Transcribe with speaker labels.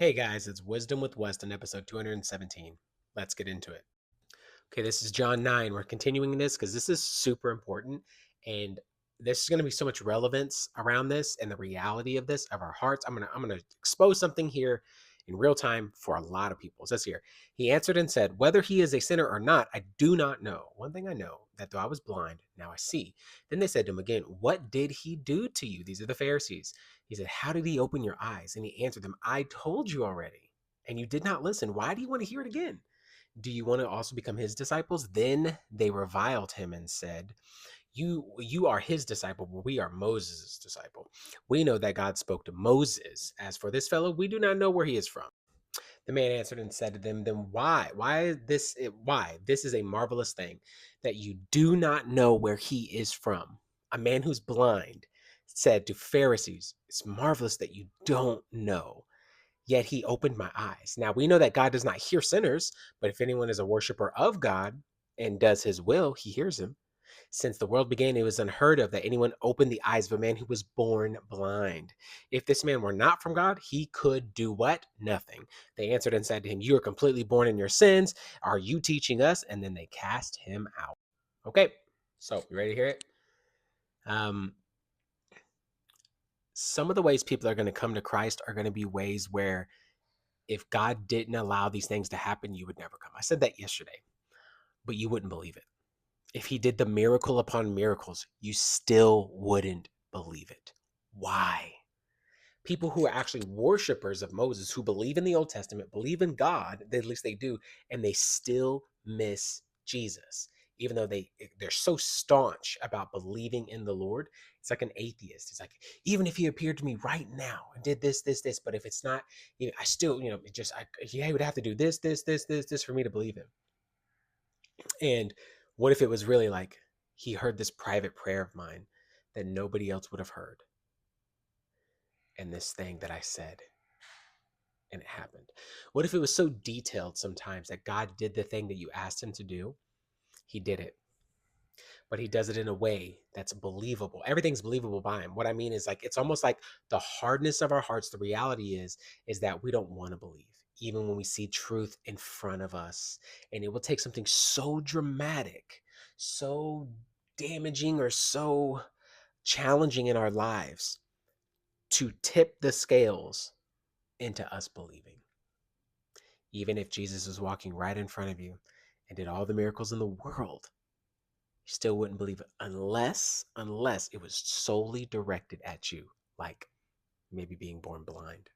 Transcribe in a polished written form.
Speaker 1: Hey guys, it's Wisdom with Weston, episode 217. Let's get into it. Okay, this is John 9. We're continuing this because this is super important. And there's going to be so much relevance around this and the reality of this, of our hearts. I'm gonna expose something here in real time for a lot of people. It says here, he answered and said, whether he is a sinner or not, I do not know. One thing I know, that though I was blind, now I see. Then they said to him again, what did he do to you? These are the Pharisees. He said, how did he open your eyes? And he answered them, I told you already, and you did not listen. Why do you want to hear it again? Do you want to also become his disciples? Then they reviled him and said, you are his disciple, but we are Moses' disciple. We know that God spoke to Moses. As for this fellow, we do not know where he is from. The man answered and said to them, then why? Why? This is a marvelous thing that you do not know where he is from. A man who's blind said to Pharisees, it's marvelous that you don't know, yet he opened my eyes. Now we know that God does not hear sinners, but if anyone is a worshiper of God and does his will, he hears him. Since the world began, it was unheard of that anyone opened the eyes of a man who was born blind. If this man were not from God, he could do what? Nothing. They answered and said to him, you are completely born in your sins. Are you teaching us? And then they cast him out. Okay, so you ready to hear it? Um, some of the ways people are going to come to Christ are going to be ways where if God didn't allow these things to happen, you would never come. I said that yesterday, but you wouldn't believe it. If he did the miracle upon miracles, you still wouldn't believe it. Why? People who are actually worshipers of Moses, who believe in the Old Testament, believe in God, at least they do, and they still miss Jesus. Even though they're so staunch about believing in the Lord, it's like an atheist. It's like, even if he appeared to me right now and did this, but if it's not, I still, it just, yeah, he would have to do this for me to believe him. And what if it was really like he heard this private prayer of mine that nobody else would have heard, and this thing that I said, and it happened? What if it was so detailed sometimes that God did the thing that you asked him to do? He did it, but he does it in a way that's believable. Everything's believable by him. What I mean is, like, it's almost like the hardness of our hearts. The reality is that we don't want to believe, even when we see truth in front of us. And it will take something so dramatic, so damaging, or so challenging in our lives to tip the scales into us believing. Even if Jesus was walking right in front of you and did all the miracles in the world, you still wouldn't believe it unless it was solely directed at you, like maybe being born blind.